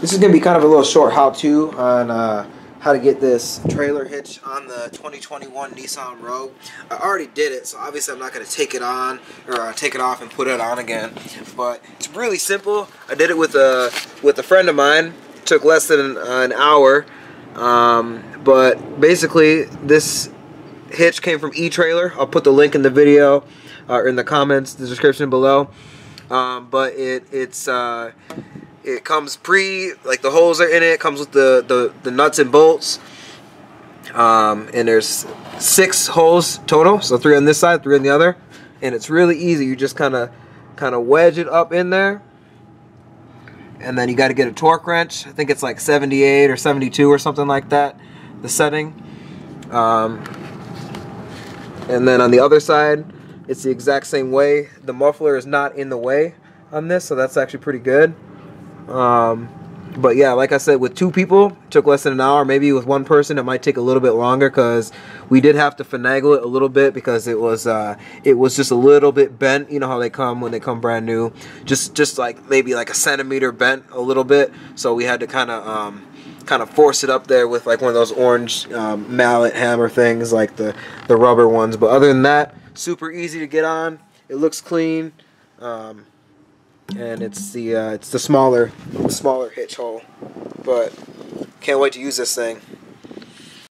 This is going to be kind of a little short how-to on how to get this trailer hitch on the 2021 Nissan Rogue. I already did it, so obviously I'm not going to take it on or take it off and put it on again. But it's really simple. I did it with a friend of mine. It took less than an hour. But basically, this hitch came from E-Trailer. I'll put the link in the video or in the comments, the description below. But it comes like the holes are in it. It comes with the nuts and bolts. And there's 6 holes total, so 3 on this side, 3 on the other. And it's really easy. You just kind of wedge it up in there. And then you got to get a torque wrench. I think it's like 78 or 72 or something like that, the setting. And then on the other side, it's the exact same way. The muffler is not in the way on this, so that's actually pretty good. But yeah, like I said, with 2 people, it took less than an hour. Maybe with 1 person, it might take a little bit longer because we did have to finagle it a little bit because it was just a little bit bent. You know how they come when they come brand new, just like maybe like a centimeter bent a little bit. So we had to kind of force it up there with like one of those orange mallet hammer things, like the rubber ones. But other than that, super easy to get on. It looks clean. And it's the smaller hitch hole, but can't wait to use this thing.